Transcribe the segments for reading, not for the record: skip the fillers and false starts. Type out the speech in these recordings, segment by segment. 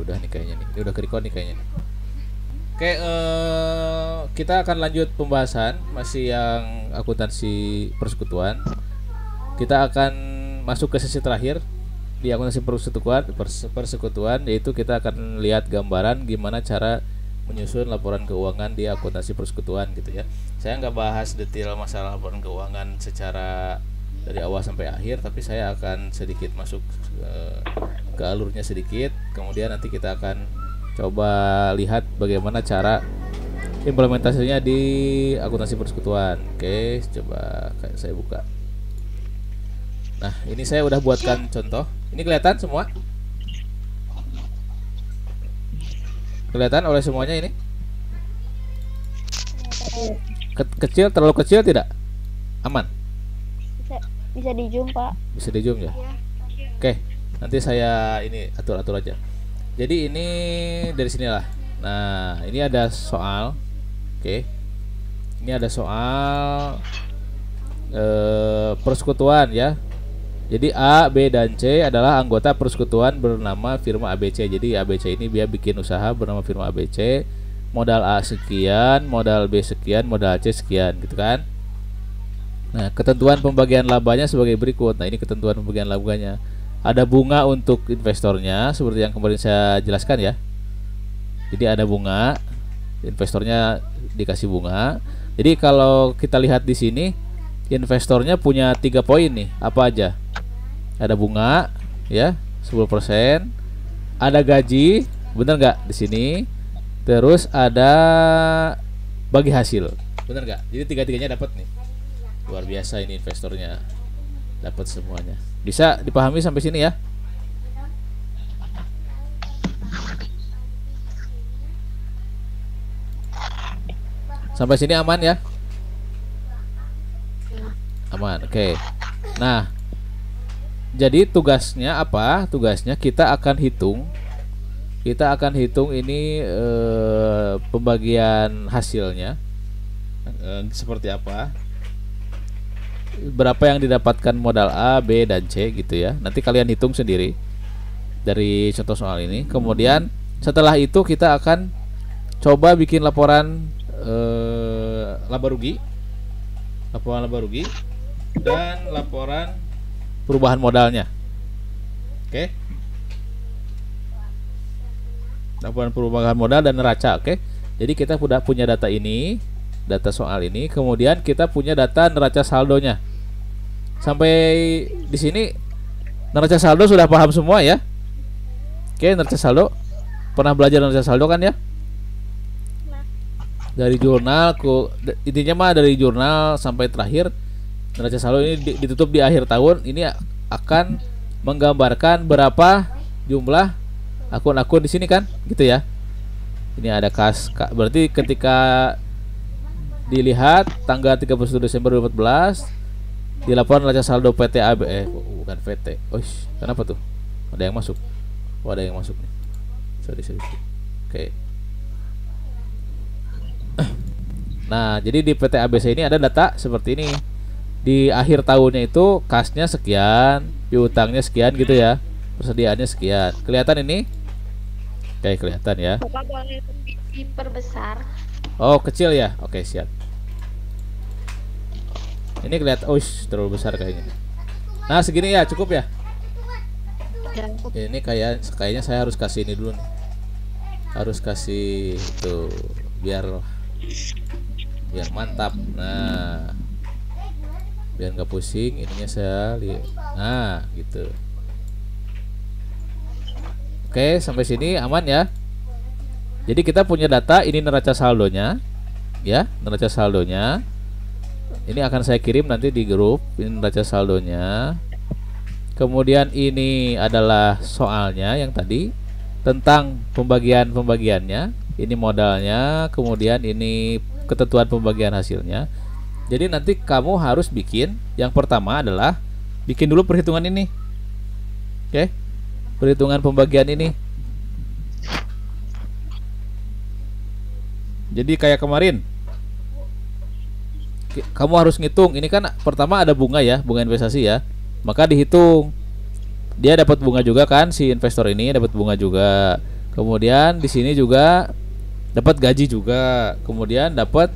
udah nih kayaknya nih. Ini udah ke-record nih kayaknya. Oke, kita akan lanjut pembahasan masih yang akuntansi persekutuan. Kita akan masuk ke sesi terakhir di akuntansi persekutuan, yaitu kita akan lihat gambaran gimana cara menyusun laporan keuangan di akuntansi persekutuan gitu ya. Saya nggak bahas detail masalah laporan keuangan secara dari awal sampai akhir, tapi saya akan sedikit masuk ke alurnya sedikit. Kemudian nanti kita akan coba lihat bagaimana cara implementasinya di akuntansi persekutuan. Oke, coba saya buka. Nah, ini saya udah buatkan contoh. Ini kelihatan semua? Kelihatan oleh semuanya ini? Kecil, terlalu kecil tidak? Aman? Bisa di zoom, Pak. Bisa di zoom ya? Oke, nanti saya ini atur-atur aja. Jadi ini dari sinilah. Nah, ini ada soal. Oke. Ini ada soal persekutuan ya. Jadi A, B, dan C adalah anggota persekutuan bernama firma ABC. Jadi ABC ini dia bikin usaha bernama firma ABC. Modal A sekian, modal B sekian, modal C sekian, gitu kan. Nah, ketentuan pembagian labanya sebagai berikut. Nah, ini ketentuan pembagian labanya. Ada bunga untuk investornya seperti yang kemarin saya jelaskan ya. Jadi ada bunga, investornya dikasih bunga. Jadi kalau kita lihat di sini, investornya punya 3 poin nih. Apa aja? Ada bunga ya 10%, ada gaji, bener nggak di sini? Terus ada bagi hasil, bener nggak? Jadi tiga-tiganya dapat nih. Luar biasa ini investornya, dapat semuanya. Bisa dipahami sampai sini ya? Sampai sini aman ya? Aman, oke. Nah, jadi tugasnya apa? Tugasnya kita akan hitung. Kita akan hitung ini pembagian hasilnya seperti apa. Berapa yang didapatkan modal A, B, dan C gitu ya. Nanti kalian hitung sendiri dari contoh soal ini. Kemudian setelah itu kita akan coba bikin laporan laba rugi, dan laporan perubahan modalnya. Oke. Laporan perubahan modal dan neraca. Oke. Jadi kita sudah punya data ini, data soal ini, kemudian kita punya data neraca saldonya. Sampai di sini neraca saldo sudah paham semua ya? Oke, neraca saldo. Pernah belajar neraca saldo kan ya? Dari jurnal intinya mah dari jurnal sampai terakhir neraca saldo ini ditutup di akhir tahun. Ini akan menggambarkan berapa jumlah akun-akun di sini kan, gitu ya. Ini ada kas, berarti ketika dilihat tanggal 31 Desember 2014 di laporan neraca saldo PT AB bukan PT. Kenapa tuh? Ada yang masuk. Ada yang masuk nih. Sorry. Oke. Nah, jadi di PT ABC ini ada data seperti ini. Di akhir tahunnya itu kasnya sekian, piutangnya sekian gitu ya. Persediaannya sekian. Kelihatan ini? Oke, kelihatan ya. Bapak boleh diperbesar. Oh, kecil ya? Oke, siap. Ini kelihatan, terlalu besar kayaknya. Nah, segini ya, cukup ya? Ini kayaknya saya harus kasih ini dulu nih. Harus kasih itu biar mantap. Nah, biar nggak pusing ininya saya lihat. Nah, gitu. Oke, sampai sini aman ya. Jadi kita punya data, ini neraca saldonya ya, neraca saldonya. Ini akan saya kirim nanti di grup. Ini neraca saldonya. Kemudian ini adalah soalnya yang tadi tentang pembagiannya. Ini modalnya, kemudian ini ketentuan pembagian hasilnya. Jadi nanti kamu harus bikin, yang pertama adalah bikin dulu perhitungan ini. Oke. Perhitungan pembagian ini. Jadi kayak kemarin, kamu harus ngitung. Ini kan pertama ada bunga ya, bunga investasi ya. Maka dihitung. Dia dapat bunga juga kan, si investor ini dapat bunga juga. Kemudian di sini juga dapat gaji juga. Kemudian dapat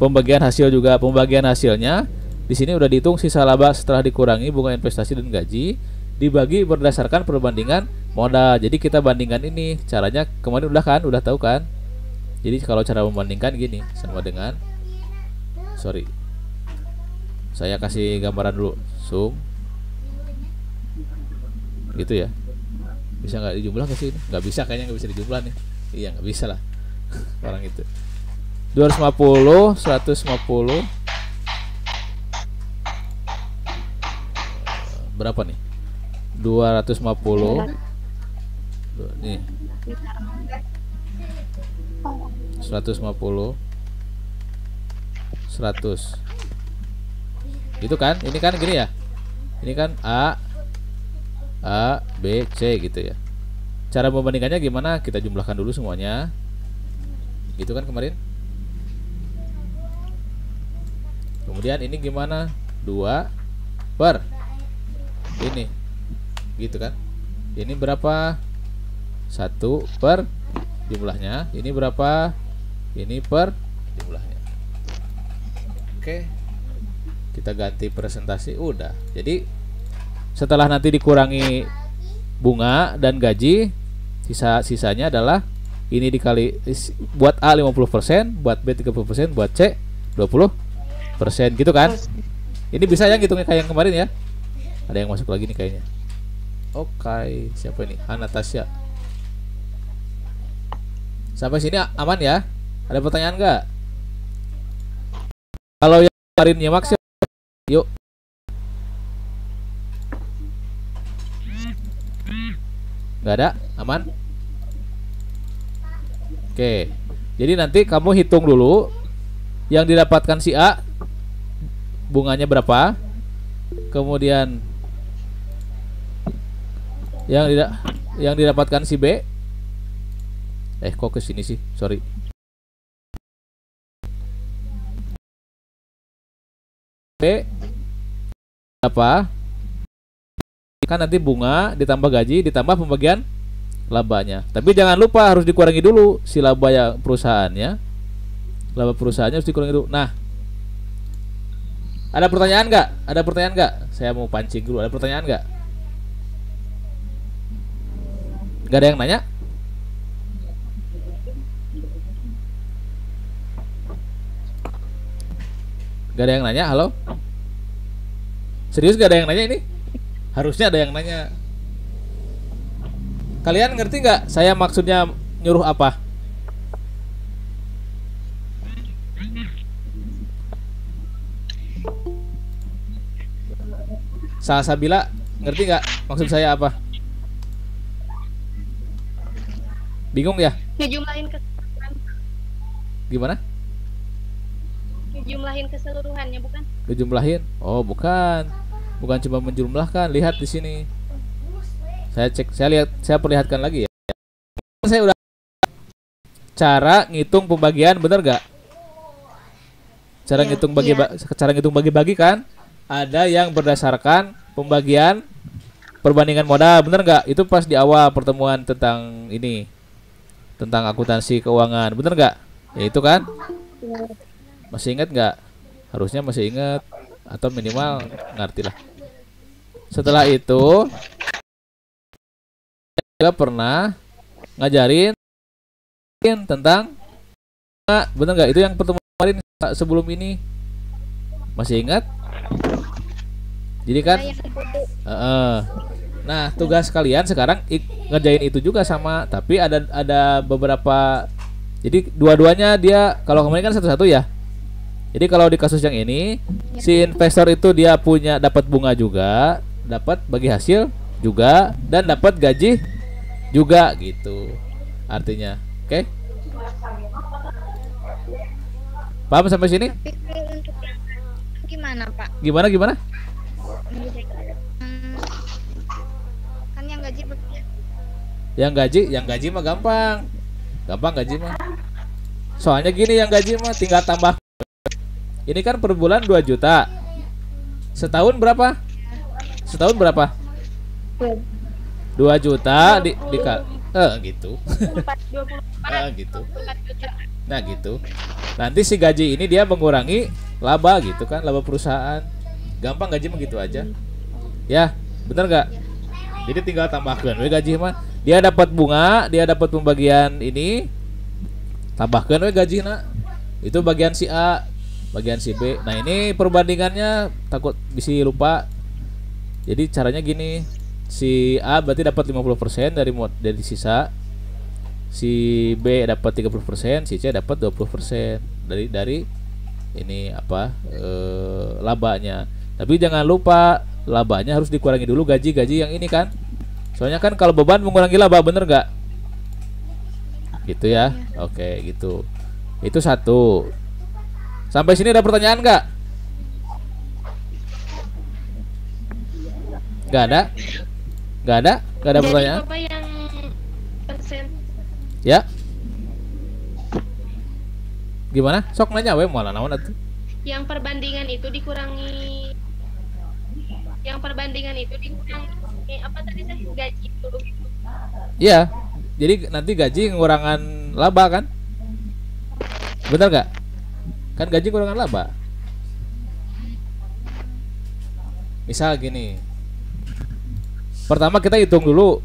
pembagian hasil juga. Pembagian hasilnya di sini udah dihitung sisa laba setelah dikurangi bunga investasi dan gaji, dibagi berdasarkan perbandingan modal. Jadi kita bandingkan ini. Caranya kemarin udah kan, udah tahu kan? Jadi kalau cara membandingkan gini, sama dengan saya kasih gambaran dulu, zoom. Gitu ya. Bisa nggak dijumlah ke sini? Nggak bisa, kayaknya nggak bisa dijumlah nih. Iya, nggak bisa lah. Orang itu 250, 150, berapa nih? 250 nih, 150, 100. Itu kan, ini kan gini ya. Ini kan A, B, C gitu ya. Cara membandingkannya gimana? Kita jumlahkan dulu semuanya. Gitu kan kemarin. Kemudian ini gimana? 2 per ini. Gitu kan. Ini berapa? 1 per jumlahnya. Ini berapa? Ini per jumlahnya. Oke. Kita ganti presentasi. Udah. Jadi setelah nanti dikurangi bunga dan gaji, sisanya adalah ini dikali, buat A 50%, buat B 30%, buat C 20%, gitu kan. Ini bisa yang ngitungnya kayak yang kemarin ya. Ada yang masuk lagi nih kayaknya. Oke, siapa ini? Anastasia. Sampai sini aman ya? Ada pertanyaan nggak? Kalau yang kemarin nyimak sih, yuk. Nggak ada? Aman? Oke. Jadi nanti kamu hitung dulu yang didapatkan si A bunganya berapa, kemudian yang didapatkan si B. Kok ke sini sih? Sorry. B apa? Kan nanti bunga ditambah gaji ditambah pembagian labanya. Tapi jangan lupa harus dikurangi dulu si laba ya perusahaannya. Laba perusahaannya harus dikurangi dulu. Nah, ada pertanyaan nggak? Ada pertanyaan nggak? Saya mau pancing dulu. Ada pertanyaan nggak? Nggak ada yang nanya? Nggak ada yang nanya? Halo? Serius nggak ada yang nanya ini? Harusnya ada yang nanya. Kalian ngerti nggak saya maksudnya nyuruh apa? Salsabila ngerti nggak maksud saya apa? Bingung ya? Ngejumlahin keseluruhan. Gimana? Ngejumlahin keseluruhannya bukan? Dijumlahin? Oh, bukan. Bukan cuma menjumlahkan. Lihat di sini. Saya perlihatkan lagi ya. Saya udah cara ngitung pembagian, bener gak? Cara ngitung bagi-bagi kan? Ada yang berdasarkan pembagian perbandingan modal, bener gak? Itu pas di awal pertemuan tentang ini, tentang akuntansi keuangan, bener gak? Ya itu kan? Masih ingat nggak? Harusnya masih ingat atau minimal ngerti lah. Setelah itu juga pernah ngajarin tentang, bener nggak? Itu yang pertemuan kemarin sebelum ini, masih ingat? Jadi kan, nah tugas kalian sekarang ngerjain itu juga sama, tapi ada beberapa. Jadi dua-duanya dia, kalau kemarin kan satu-satu ya. Jadi kalau di kasus yang ini, si investor itu dia punya dapat bunga juga, dapat bagi hasil juga, dan dapat gaji juga gitu. Artinya, oke? Paham sampai sini? Tapi kalau untuk yang gimana, Pak? Gimana? Kan yang gaji berbeda. Yang gaji mah gampang gaji mah. Soalnya gini, yang gaji mah tinggal tambah. Ini kan per bulan 2 juta. Setahun berapa? 2 juta Gitu. 24 Gitu. 24 juta. Nah gitu. Nanti si gaji ini dia mengurangi laba gitu kan, laba perusahaan. Gampang gaji mah gitu aja. Ya, bener nggak? Jadi tinggal tambahkan we gaji mah. Dia dapat bunga, dia dapat pembagian ini. Tambahkan we gaji nak. Itu bagian si A, bagian si B. Nah, ini perbandingannya takut bisa lupa. Jadi caranya gini. Si A berarti dapat 50% dari sisa. Si B dapat 30%, si C dapat 20% dari ini apa labanya. Tapi jangan lupa labanya harus dikurangi dulu gaji-gaji yang ini kan. Soalnya kan kalau beban mengurangi laba, bener nggak? Gitu ya. Oke, gitu. Itu satu. Sampai sini ada pertanyaan nggak? Nggak ada? Nggak ada? Nggak ada pertanyaan? Jadi Bapak yang persen Ya. Gimana? Sok nanya we malah naon atuh. yang perbandingan itu dikurangi apa tadi saya gaji dulu gitu. Iya. Jadi nanti gaji ngurangan laba kan? Bener nggak? Kan gaji ngurangan laba. Misal gini. Pertama kita hitung dulu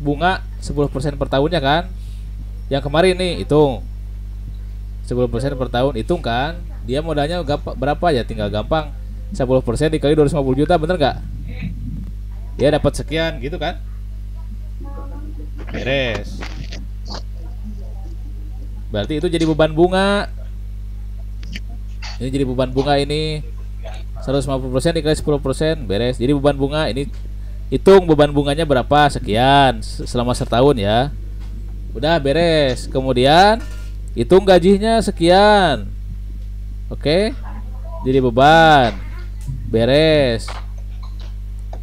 bunga 10% per tahunnya kan? Yang kemarin nih hitung 10% per tahun, hitung kan? Dia modalnya berapa ya? Tinggal gampang 10% dikali 250 juta, bener nggak? Dia dapat sekian gitu kan? Beres. Berarti itu jadi beban bunga. Ini jadi beban bunga ini 150% dikali 10%, beres. Jadi beban bunga ini hitung beban bunganya berapa, sekian selama setahun ya. Udah beres. Kemudian hitung gajinya sekian. Oke. Jadi beban. Beres.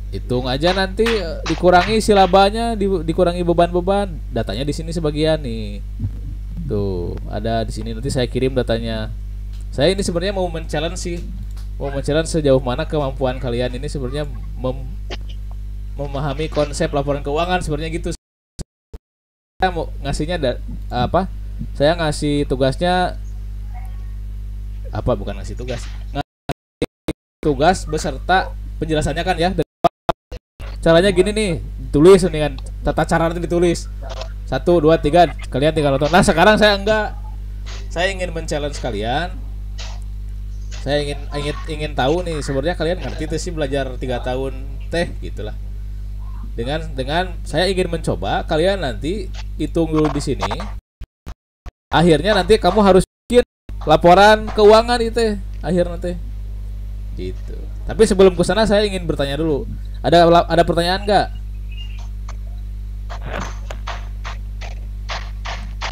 Hitung aja nanti dikurangi si labanya, dikurangi beban-beban. Datanya di sini sebagian nih. Tuh, ada di sini, nanti saya kirim datanya. Saya ini sebenarnya mau men-challenge sih. Mau men-challenge sejauh mana kemampuan kalian ini sebenarnya memahami konsep laporan keuangan sebenarnya gitu. Saya mau ngasihnya apa? Saya ngasih tugasnya apa? Bukan ngasih tugas. Ngasih tugas beserta penjelasannya kan ya. Caranya gini nih, tulis dengan tata cara nanti ditulis. 1 2 3 kalian tinggal nonton. Nah, sekarang saya enggak. Saya ingin men-challenge kalian. Saya ingin tahu nih sebenarnya kalian ngerti tuh sih belajar 3 tahun teh gitulah. Dengan saya ingin mencoba kalian nanti hitung dulu di sini. Akhirnya nanti kamu harus bikin laporan keuangan itu akhir nanti. Gitu. Tapi sebelum ke sana saya ingin bertanya dulu. Ada pertanyaan nggak?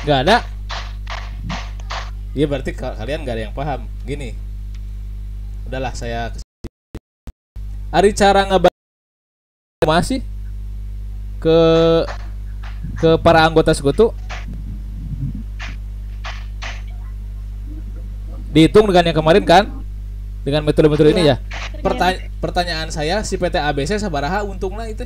Nggak ada? Iya berarti kalian nggak ada yang paham. Gini. Udahlah saya Ari cara masih ke para anggota sekutu dihitung dengan yang kemarin kan, dengan metode-metode ini ya. Pertanyaan saya, si PT ABC sabaraha untungnya itu?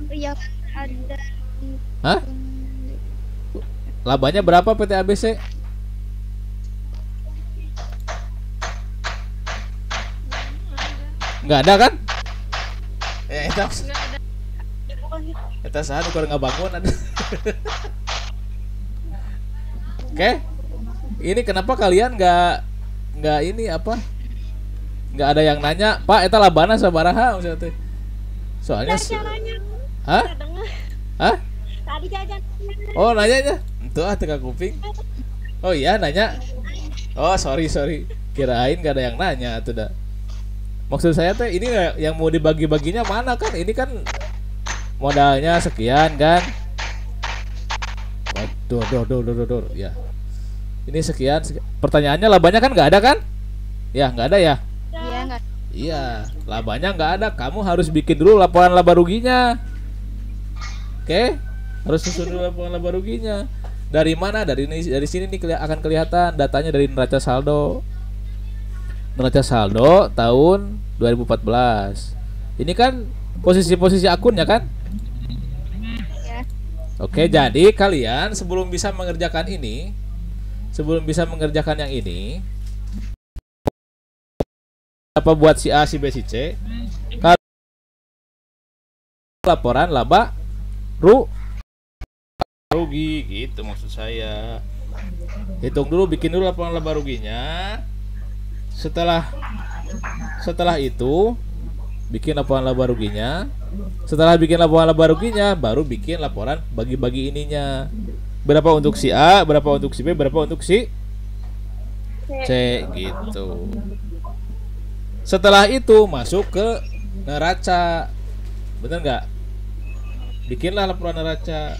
Iya ada. Hah? Labanya berapa PT ABC? Nggak ada kan? Ya itu. Kita saat ukur nggak bangun ada. Oke. Ini kenapa kalian nggak ini apa? Nggak ada yang nanya, Pak, eta labana sabaraha maksudnya teh. Soalnya Hah? Hah? Tadi jajan. Oh, nanya. Itu teka kuping. Oh iya, nanya. Oh, sorry. Kirain nggak ada yang nanya tuh dah. Maksud saya teh ini yang mau dibagi-baginya mana kan? Ini kan modalnya sekian kan? Waduh. Ya. Ini sekian. Pertanyaannya labanya kan nggak ada kan? Ya nggak ada ya? Iya nggak. Iya, labanya nggak ada. Kamu harus bikin dulu laporan laba ruginya. Oke? Harus susun dulu laporan laba ruginya. Dari mana? Dari sini nih akan kelihatan datanya dari neraca saldo. Neraca saldo tahun 2014. Ini kan posisi-posisi akunnya kan? Ya. Oke, jadi kalian sebelum bisa mengerjakan yang ini, apa buat si A, si B, si C? Kalau laporan laba rugi gitu maksud saya. Hitung dulu, bikin dulu laporan laba ruginya. Setelah itu bikin laporan laba ruginya. Setelah bikin laporan laba ruginya, baru bikin laporan bagi-bagi ininya. Berapa untuk si A, berapa untuk si B, berapa untuk si C gitu. Setelah itu masuk ke neraca. Bener nggak? Bikinlah laporan neraca.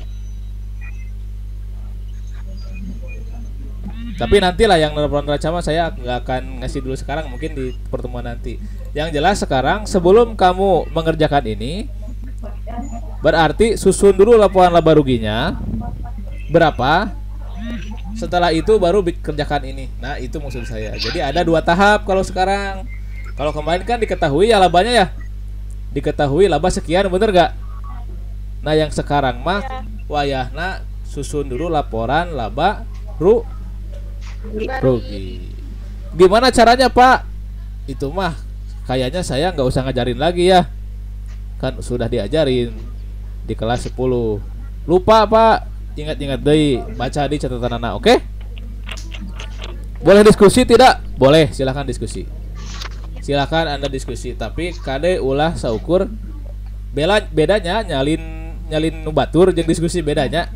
Tapi nantilah yang laporan neraca mah saya nggak akan ngasih dulu sekarang, mungkin di pertemuan nanti. Yang jelas sekarang sebelum kamu mengerjakan ini, berarti susun dulu laporan laba ruginya berapa. Setelah itu baru kerjakan ini. Nah itu maksud saya. Jadi ada 2 tahap kalau sekarang. Kalau kemarin kan diketahui ya labanya ya, diketahui laba sekian, bener gak? Nah yang sekarang mah wayahna susun dulu laporan laba rugi. Gimana caranya Pak? Itu mah kayaknya saya nggak usah ngajarin lagi ya, kan sudah diajarin di kelas 10. Lupa Pak, ingat-ingat deh, baca di catatan anak. Oke? Boleh diskusi tidak? Boleh, silahkan diskusi. Silahkan Anda diskusi, tapi kade ulah saukur bedanya nyalin nubatur jeung diskusi bedanya.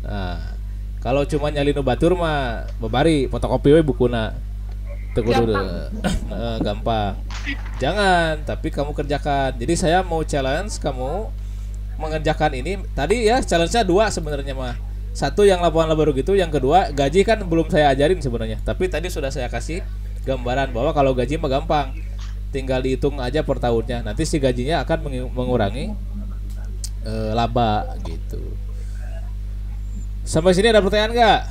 Nah, kalau cuma nyalin nubatur mah babari fotokopi we bukuna. Teu kudu gampang. Jangan, tapi kamu kerjakan. Jadi saya mau challenge kamu mengerjakan ini. Tadi ya challenge-nya 2 sebenarnya mah. Satu yang laporan laba rugi itu, yang kedua gaji kan belum saya ajarin sebenarnya. Tapi tadi sudah saya kasih gambaran bahwa kalau gaji mah gampang, tinggal dihitung aja per tahunnya. Nanti si gajinya akan mengurangi laba gitu. Sampai sini ada pertanyaan nggak?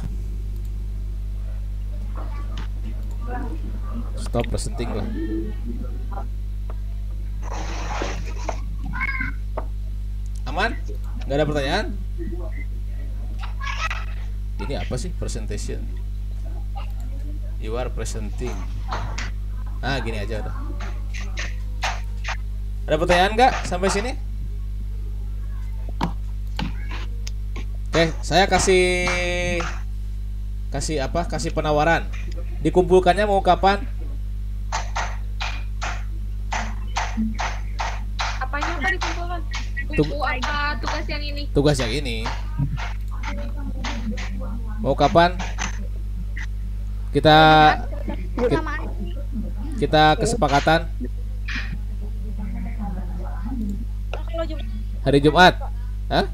Stop presenting lah. Aman? Nggak ada pertanyaan? Ini apa sih presentation? You are presenting. Ah gini aja udah. Ada pertanyaan nggak sampai sini? Oke, saya kasih apa? Kasih penawaran. Dikumpulkannya mau kapan? Apanya apa dikumpulkan? Buku apa tugas yang ini? Tugas yang ini. Mau kapan? Kita kesepakatan hari Jumat. Hah?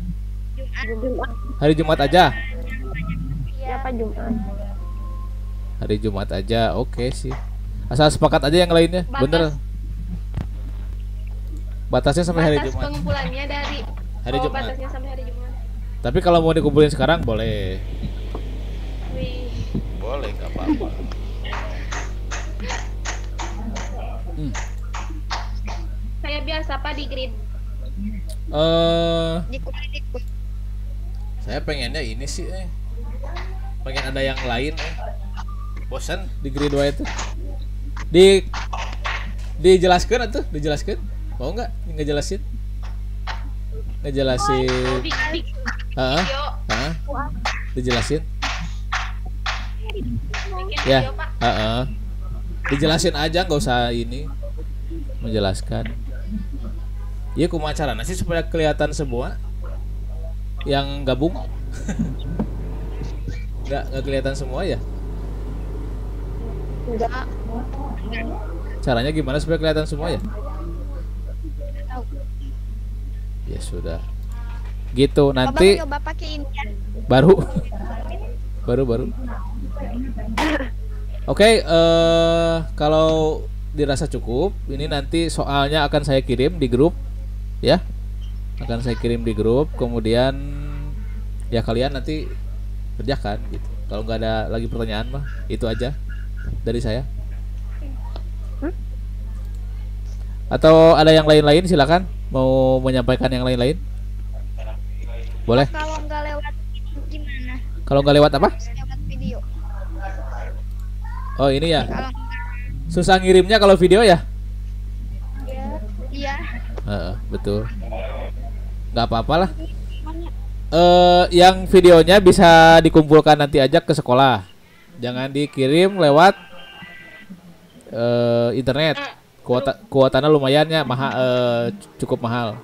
Hari Jumat aja. Iya Pak, Jumat. Hari Jumat aja, oke sih. Asal sepakat aja yang lainnya, bener. Batasnya sampai hari Jumat. Batas pengumpulannya dari hari Jumat. Batasnya sampai hari Jumat. Tapi kalau mau dikumpulin sekarang boleh. Wih. Boleh, nggak apa-apa. Saya biasa Pak di grid. Saya pengennya ini sih, pengen ada yang lain, bosan di grade 2 itu. Dijelaskan atau dijelaskan? Mau nggak ngejelasin? Ngejelasin. Dijelasin. Ya, dijelasin aja, nggak usah ini menjelaskan. Iya, kumaha carana sih supaya kelihatan semua yang gabung? nggak kelihatan semua ya? Enggak. Caranya gimana supaya kelihatan semua ya? Ya sudah. Gitu nanti. Coba pakai ini ya. Baru. Oke, kalau dirasa cukup, ini nanti soalnya akan saya kirim di grup, ya. Akan saya kirim di grup, kemudian ya kalian nanti kerjakan gitu. Kalau nggak ada lagi pertanyaan mah itu aja dari saya. Atau ada yang lain-lain silakan. Mau menyampaikan yang lain-lain? Boleh. Kalau nggak lewat itu gimana? Kalau nggak lewat apa? Lewat video. Oh ini ya. Kalau Susah ngirimnya kalau video ya? iya. Betul. Nggak apa-apa lah. Yang videonya bisa dikumpulkan nanti aja ke sekolah. Jangan dikirim lewat internet. Kuotanya lumayannya mahal, cukup mahal.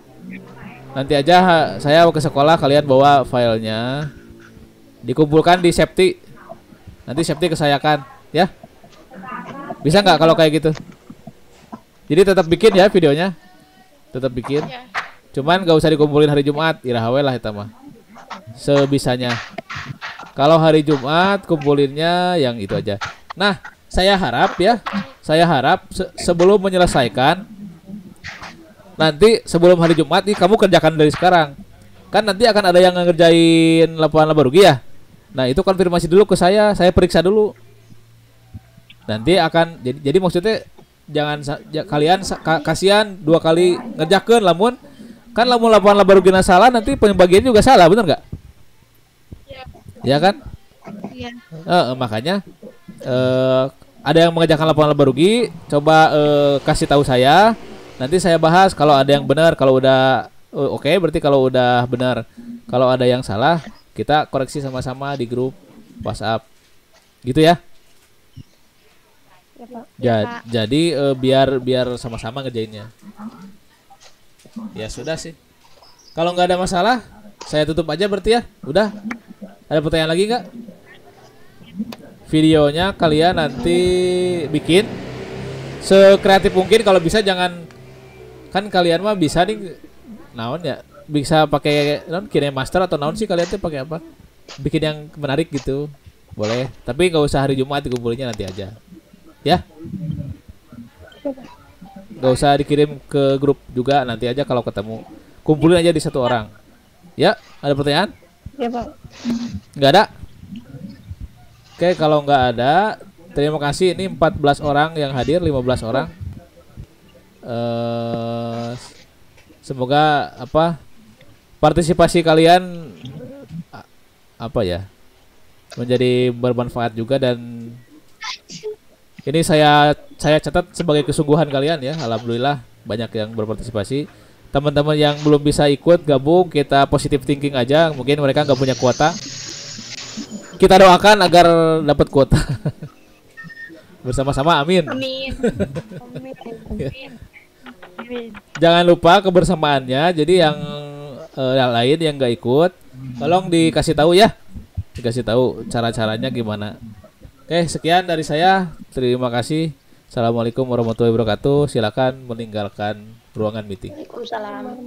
Nanti aja saya ke sekolah, kalian bawa filenya, dikumpulkan di Septi. Nanti Septi kesayakan, ya. Bisa nggak kalau kayak gitu? Jadi tetap bikin ya videonya, tetap bikin. Cuman nggak usah dikumpulin hari Jumat, irahawe lah itu mah. Sebisanya. Kalau hari Jumat kumpulinnya yang itu aja. Nah, saya harap ya, sebelum menyelesaikan nanti sebelum hari Jumat nih kamu kerjakan dari sekarang. Kan nanti akan ada yang ngerjain laporan laba rugi ya. Nah, itu konfirmasi dulu ke saya periksa dulu. Nanti akan jadi maksudnya jangan kalian kasihan 2 kali ngerjakeun lamun laporan laba rugi salah nanti pembagiannya juga salah, bener nggak? Ya kan? Iya. Makanya ada yang mengerjakan laporan laba rugi, coba kasih tahu saya. Nanti saya bahas kalau ada yang benar, kalau udah oke, berarti kalau udah benar. Kalau ada yang salah, kita koreksi sama-sama di grup WhatsApp. Gitu ya. Ya, Pak. Jadi biar sama-sama ngerjainnya. Ya sudah sih. Kalau nggak ada masalah, saya tutup aja berarti ya. Udah. Ada pertanyaan lagi nggak? Videonya kalian nanti bikin sekreatif mungkin, kalau bisa jangan, kan kalian mah bisa nih naon ya, bisa pakai naon KineMaster atau naon sih kalian tuh pakai apa? Bikin yang menarik gitu. Boleh, tapi nggak usah hari Jumat, dikumpulinnya nanti aja. Ya. Nggak usah dikirim ke grup juga, nanti aja kalau ketemu. Kumpulin aja di satu orang. Ya, ada pertanyaan? Ya, Pak. Nggak ada? Oke, kalau nggak ada, terima kasih. Ini 14 orang yang hadir, 15 orang. Semoga partisipasi kalian menjadi bermanfaat juga, dan ini saya catat sebagai kesungguhan kalian ya. Alhamdulillah banyak yang berpartisipasi. Teman-teman yang belum bisa ikut gabung, kita positive thinking aja, mungkin mereka nggak punya kuota. Kita doakan agar dapat kuota. Bersama-sama, amin. Amin. Jangan lupa kebersamaannya. Jadi yang lain yang nggak ikut, tolong dikasih tahu ya. Dikasih tahu cara-caranya gimana. Oke, sekian dari saya. Terima kasih. Assalamualaikum warahmatullahi wabarakatuh. Silakan meninggalkan ruangan meeting. Waalaikumsalam.